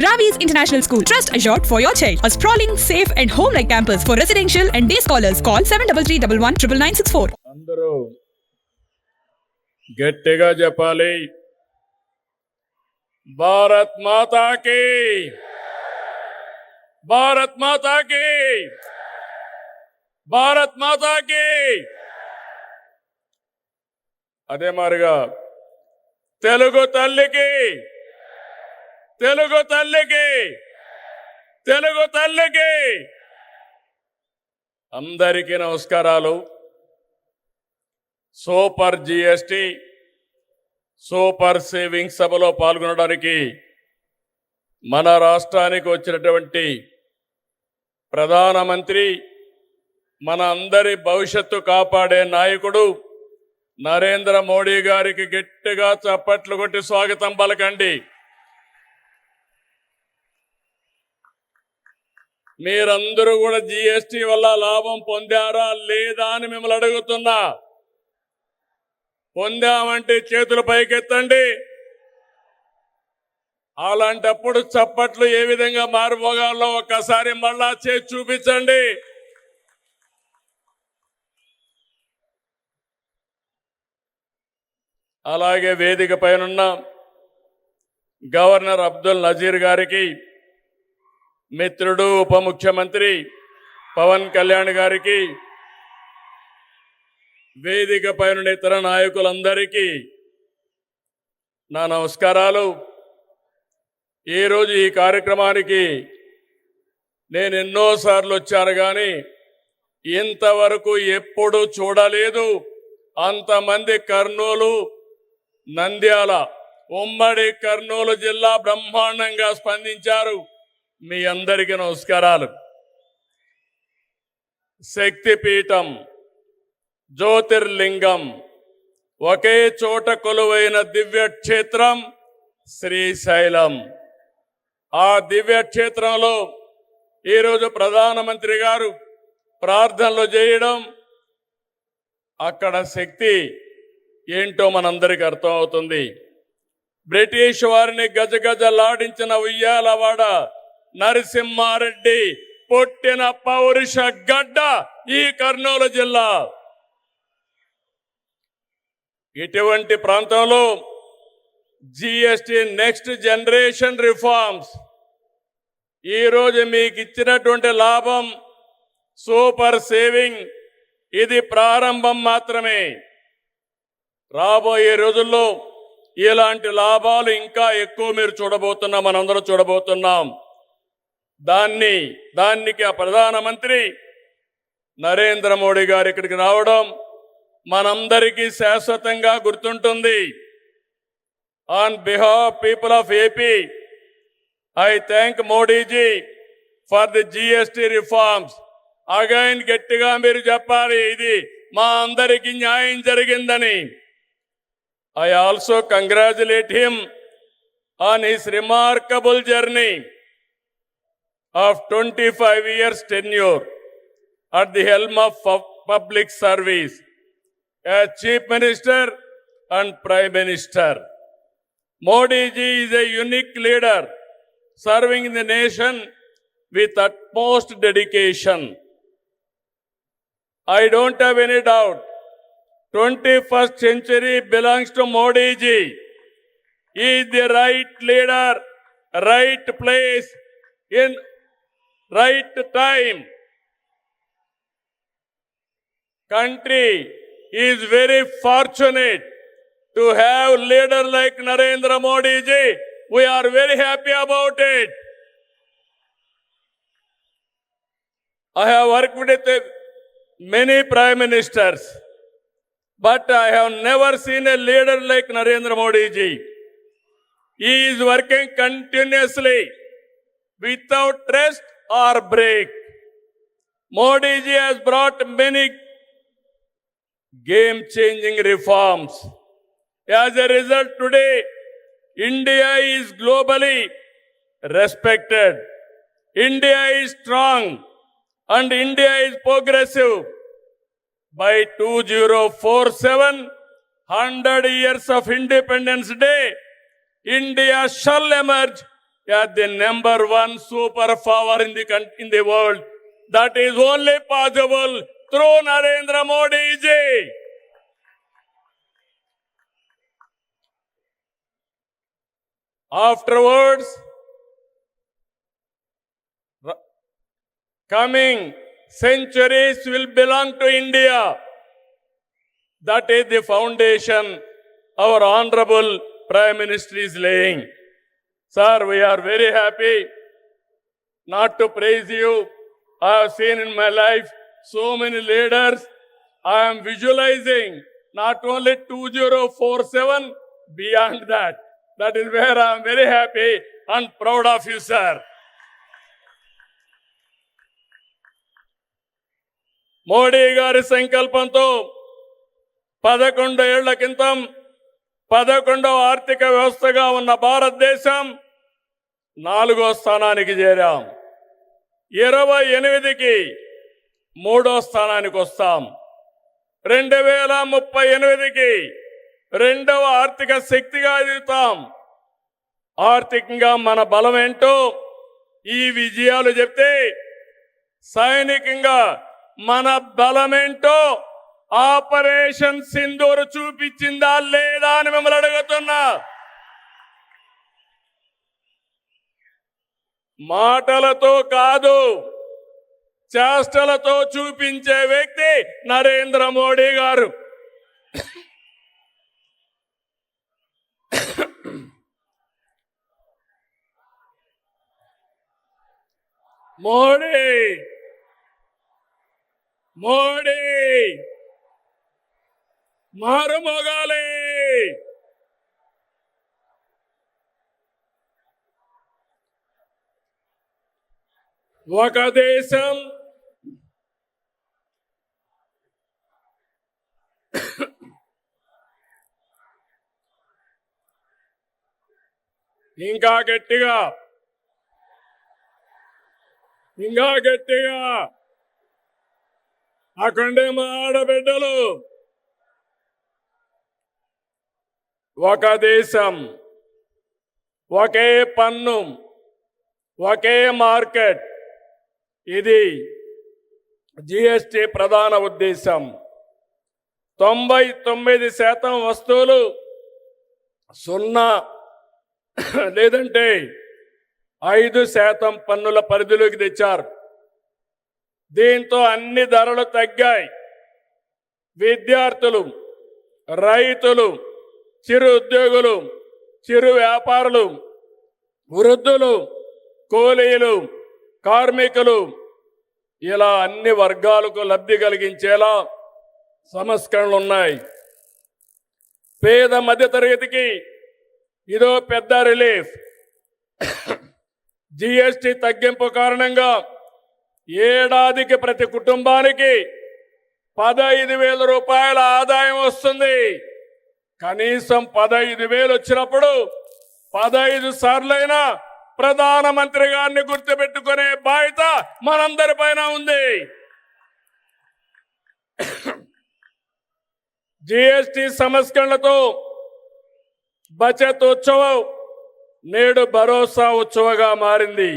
Ravi's International School. Trust assured for your child. A sprawling, safe and home-like campus for residential and day scholars. Call 7331 అందరూ గట్టిగా చెప్పాలి. భారత్ మాతా key, Bharat మాతా key, Bharat మాతా key. అదే మారిగా తెలుగు తల్లికి, తెలుగు తల్లికి, తెలుగు తల్లికి అందరికీ నమస్కారాలు. సూపర్ జిఎస్టి సూపర్ సేవింగ్స్ సభలో పాల్గొనడానికి మన రాష్ట్రానికి వచ్చినటువంటి ప్రధానమంత్రి, మన అందరి భవిష్యత్తు కాపాడే నాయకుడు నరేంద్ర మోడీ గారికి గట్టిగా చప్పట్లు కొట్టి స్వాగతం పలకండి. మీరందరూ కూడా జిఎస్టి వల్ల లాభం పొందారా లేదా అని మిమ్మల్ని అడుగుతున్నా. పొందామంటే చేతులు పైకెత్తండి. అలాంటప్పుడు చప్పట్లు ఏ విధంగా మారిపోగాలో ఒక్కసారి మళ్ళా చేసి చూపించండి. అలాగే వేదిక పైనున్న గవర్నర్ అబ్దుల్ నజీర్ గారికి, మిత్రుడు ఉప ముఖ్యమంత్రి పవన్ కళ్యాణ్ గారికి, వేదిక పైన ఇతర నాయకులందరికీ నా నమస్కారాలు. ఈరోజు ఈ కార్యక్రమానికి నేను ఎన్నోసార్లు వచ్చాను కానీ ఇంతవరకు ఎప్పుడు చూడలేదు. అంతమంది కర్నూలు, నంద్యాల, ఉమ్మడి కర్నూలు జిల్లా బ్రహ్మాండంగా స్పందించారు. మీ అందరికీ నమస్కారాలు. శక్తిపీఠం, జ్యోతిర్లింగం, ఒకే చోట కొలువైన దివ్యక్షేత్రం శ్రీశైలం. ఆ దివ్యక్షేత్రంలో ఈరోజు ప్రధానమంత్రి గారు ప్రార్థనలు చేయడం, అక్కడ శక్తి ఏంటో మనందరికీ అర్థమవుతుంది. బ్రిటిష్ వారిని గజగజలాడించిన ఉయ్యాలవాడ నరసింహారెడ్డి పుట్టిన పౌరుష గడ్డ ఈ కర్నూలు జిల్లా. ఇటువంటి ప్రాంతంలో జిఎస్టి నెక్స్ట్ జనరేషన్ రిఫార్మ్స్ ఈరోజు మీకు ఇచ్చినటువంటి లాభం సూపర్ సేవింగ్, ఇది ప్రారంభం మాత్రమే. రాబోయే రోజుల్లో ఇలాంటి లాభాలు ఇంకా ఎక్కువ మీరు చూడబోతున్నాం, మనందరం చూడబోతున్నాం. దానికి ఆ ప్రధానమంత్రి నరేంద్ర మోడీ గారు ఇక్కడికి రావడం మనందరికీ శాశ్వతంగా గుర్తుంటుంది. On behalf people of AP, I thank Modiji for the GST reforms. Again గట్టిగా మీరు చెప్పాలి, ఇది మా అందరికీ న్యాయం జరిగిందని. I also congratulate him on his remarkable journey of 25 years tenure at the helm of public service as Chief Minister and Prime Minister. Modi ji is a unique leader serving the nation with utmost dedication. I don't have any doubt 21st century belongs to Modi ji. He is the right leader, right place, in right time. Country is very fortunate to have leader like Narendra Modi ji. We are very happy about it. I have worked with many prime ministers, but I have never seen a leader like Narendra Modi ji. He is working continuously without rest or break. Modi ji has brought many game-changing reforms. As a result, today, India is globally respected. India is strong and India is progressive. By 2047, 100 years of Independence Day, India shall emerge as the number one superpower in the world. That is only possible through Narendra Modi ji. Afterwards, coming centuries will belong to India. That is the foundation our Honorable Prime Minister is laying. Sir, we are very happy not to praise you. I have seen in my life so many leaders. I am visualizing not only 2047, beyond that. That is where I am very happy and proud of you, sir. Modi గారి సంకల్పంతో 11 ఏళ్ల క్రితం 11వ ఆర్థిక వ్యవస్థగా ఉన్న భారతదేశం 4వ స్థానానికి చేరాం. 28కి 3వ స్థానానికి వస్తాం. 2038కి 2వ ఆర్థిక శక్తిగా ఎదుగుతాం. ఆర్థికంగా మన బలం ఏంటో ఈ విజయాలు చెప్తే, సైనికంగా మన బలమేంటో ఆపరేషన్ సింధూర్ చూపించిందా లేదా అని మిమ్మల్ని అడుగుతున్నా. మాటలతో కాదు, చేష్టలతో చూపించే వ్యక్తి నరేంద్ర మోడీ గారు. మోడీ మోడీ మారుమోగాలి. ఒక దేశం ఇంకా గట్టిగా అక్కడే మా ఆడబిడ్డలు. ఒక దేశం, ఒకే పన్ను, ఒకే మార్కెట్. ఇది జిఎస్టి ప్రధాన ఉద్దేశం. 99% వస్తువులు 0 లేదంటే 5% పన్నుల పరిధిలోకి తెచ్చారు. దీంతో అన్ని ధరలు తగ్గాయి. విద్యార్థులు, రైతులు, చిరు ఉద్యోగులు, చిరు వ్యాపారులు, వృద్ధులు, కూలీలు, కార్మికులు, ఇలా అన్ని వర్గాలకు లబ్ధి కలిగించేలా సంస్కరణలు ఉన్నాయి. పేద మధ్యతరగతికి ఇదో పెద్ద రిలీఫ్. జిఎస్టి తగ్గింపు కారణంగా ఏడాదికి ప్రతి కుటుంబానికి 15,000 రూపాయల ఆదాయం వస్తుంది. కనీసం 15,000 వచ్చినప్పుడు 15 సార్లైనా ప్రధానమంత్రి గారిని గుర్తుపెట్టుకునే బాధ్యత మనందరిపైన ఉంది. జిఎస్టి సంస్కరణలతో బచత్ ఉత్సవం నేడు భరోసా ఉత్సవంగా మారింది.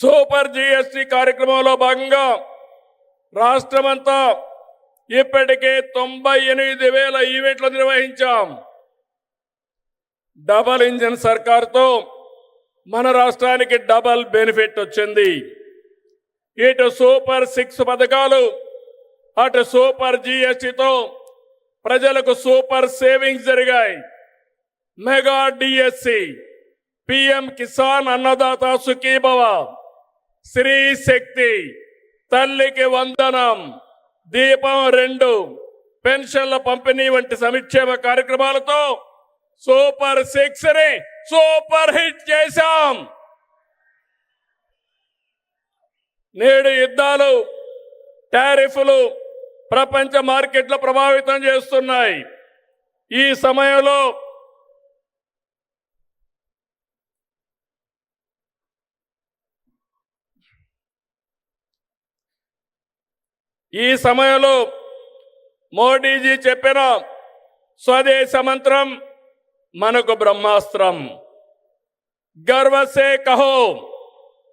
సూపర్ జిఎస్టి కార్యక్రమంలో భాగంగా రాష్ట్రమంతా ఇప్పటికే 98,000 ఈవెంట్లు నిర్వహించాం. డబల్ ఇంజిన్ సర్కార్తో మన రాష్ట్రానికి డబల్ బెనిఫిట్ వచ్చింది. ఇటు సూపర్ 6 పథకాలు, అటు సూపర్ జిఎస్టితో ప్రజలకు సూపర్ సేవింగ్స్ జరిగాయి. Mega DSC, PM Kisan Annadata Sukhibhava, Shri శక్తి, తల్లికి వందనం, దీపం 2, పెన్షన్ల పంపిణీ వంటి సంక్షేమ కార్యక్రమాలతో సూపర్ 6ని సూపర్ హిట్ చేశాం. నేడు యుద్ధాలు, టారిఫ్లు ప్రపంచ మార్కెట్లు ప్రభావితం చేస్తున్నాయి. ఈ సమయంలో మోడీజీ చెప్పిన స్వదేశ మంత్రం మనకు బ్రహ్మాస్త్రం. गर्व से कहो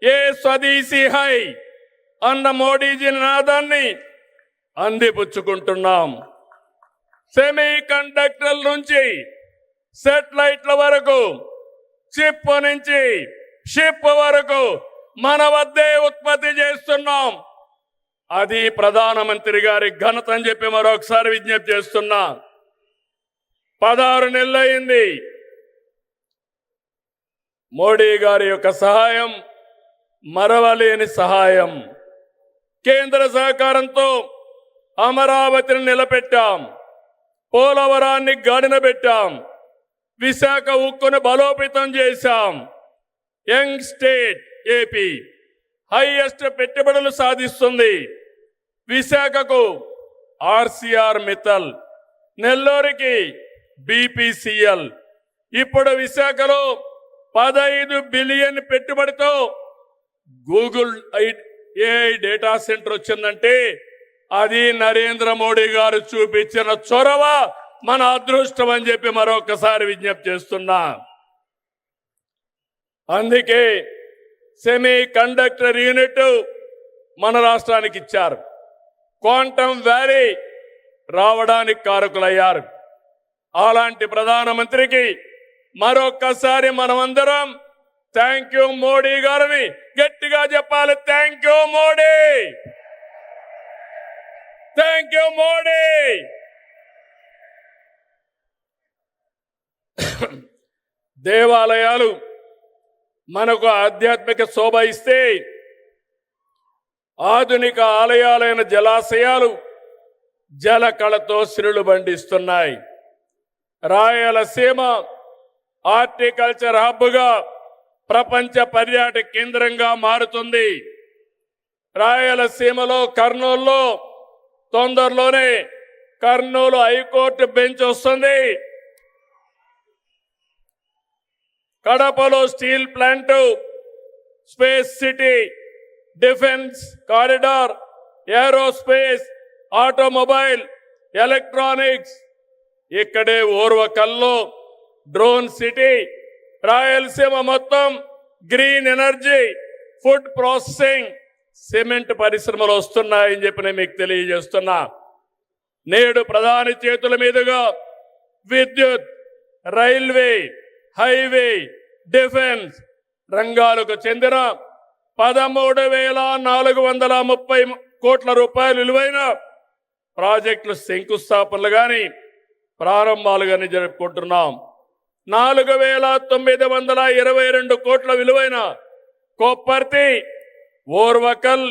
ये స్వదేశీ హై అన్న మోడీజీ నినాదాన్ని అందిపుచ్చుకుంటున్నాం. సెమీ కండక్టర్ల నుంచి సెటిలైట్ల వరకు, చిప్ నుంచి షిప్ వరకు మన వద్దే ఉత్పత్తి చేస్తున్నాం. అది ప్రధానమంత్రి గారి ఘనత అని చెప్పి మరొకసారి విజ్ఞప్తి చేస్తున్నా. 16 నెలలైంది. మోడీ గారి యొక్క సహాయం మరవలేని సహాయం. కేంద్ర సహకారంతో అమరావతిని నిలబెట్టాం, పోలవరాన్ని గాడిన పెట్టాం, విశాఖ ఉక్కును బలోపేతం చేశాం. యంగ్ స్టేట్ ఏపీ హైయెస్ట్ పెట్టుబడులు సాధిస్తుంది. విశాఖకు ఆర్సీఆర్ మిత్తల్, నెల్లూరుకి బీపీసీఎల్. ఇప్పుడు విశాఖలో 15 బిలియన్ పెట్టుబడితో గూగుల్ ఏఐ డేటా సెంటర్ వచ్చిందంటే అది నరేంద్ర మోడీ గారు చూపించిన చొరవ, మన అదృష్టం అని చెప్పి మరొకసారి విజ్ఞప్తి చేస్తున్నా. అందుకే సెమీ కండక్టర్ యూనిట్ మన రాష్ట్రానికి ఇచ్చారు. క్వాంటమ్ వ్యాలీ రావడానికి కారకులయ్యారు. అలాంటి ప్రధానమంత్రికి మరొక్కసారి మనమందరం థ్యాంక్ యూ మోడీ గారిని గట్టిగా చెప్పాలి. Thank you Modi, thank you Modi. దేవాలయాలు మనకు ఆధ్యాత్మిక శోభ ఇస్తే, ఆధునిక ఆలయాలైన జలాశయాలు జల కళతో సిరులు బండిస్తున్నాయి. రాయలసీమ హార్టికల్చర్ హబ్గా, ప్రపంచ పర్యాటక కేంద్రంగా మారుతుంది. రాయలసీమలో కర్నూలులో తొందరలోనే కర్నూలు హైకోర్టు బెంచ్ వస్తుంది. కడపలో steel plant, space city, defence corridor, aerospace, automobile, electronics. ఇక్కడే ఓర్వకల్లో డ్రోన్ సిటీ. రాయలసీమ మొత్తం green energy, food processing, cement పరిశ్రమలు వస్తున్నాయని చెప్పి నేను మీకు తెలియజేస్తున్నా. నేడు ప్రధాని చేతుల మీదుగా విద్యుత్, రైల్వే, హైవే, డిఫెన్స్ రంగాలకు చెందిన 13,430 కోట్ల రూపాయలు విలువైన ప్రాజెక్టులు శంకుస్థాపనలు కానీ ప్రారంభాలు కానీ జరుపుకుంటున్నాం. 4,922 కోట్ల విలువైన కొప్పర్తి, ఓర్వకల్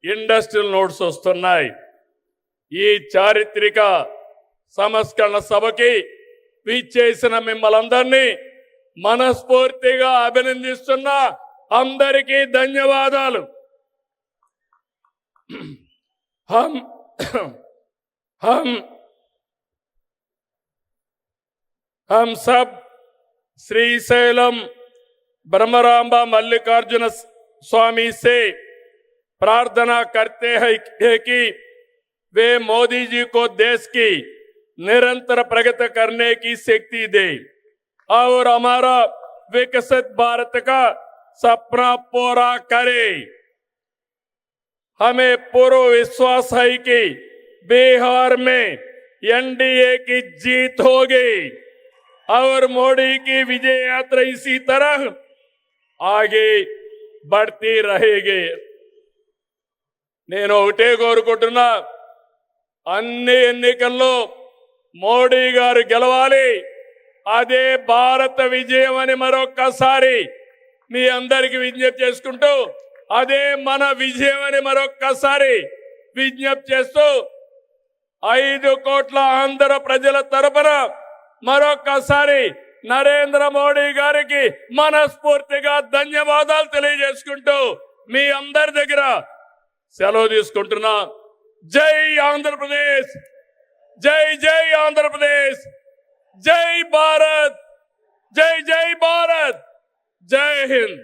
ఇండస్ట్రియల్ నోడ్స్ వస్తున్నాయి. ఈ చారిత్రక సంస్కరణ సభకి విచ్చేసిన మిమ్మల్ని అందరినీ మనస్ఫూర్తిగా అభినందిస్తున్నా. అందరికీ ధన్యవాదాలు. हम सब श्रीशैलम ब्रह्मरांबा मल्लिकार्जुन स्वामी से प्रार्थना करते हैं कि वे मोदी जी को देश की निरंतर प्रगति करने की शक्ति दे और हमारा विकसित भारत का सपना पूरा करे. हमें पूरा विश्वास है कि बिहार में एनडीए की जीत होगी और मोदी की विजय यात्रा इसी तरह आगे बढ़ती रहेगी. నేను ఒకటే కోరుకుంటున్నా, అన్ని ఎన్నికల్లో మోడీ గారు గెలవాలి. అదే భారత విజయం అని మరొక్కసారి మీ అందరికీ విజ్ఞప్తి చేసుకుంటూ, అదే మన విజయం అని మరొక్కసారి విజ్ఞప్తి చేస్తూ, 5 కోట్ల ఆంధ్ర ప్రజల తరపున మరొక్కసారి నరేంద్ర మోడీ గారికి మనస్ఫూర్తిగా ధన్యవాదాలు తెలియజేసుకుంటూ మీ అందరి దగ్గర సెలవు తీసుకుంటున్నా. జై ఆంధ్రప్రదేశ్, జై జై ఆంధ్రప్రదేశ్, జై భారత్, జై జై భారత్, జై హింద్.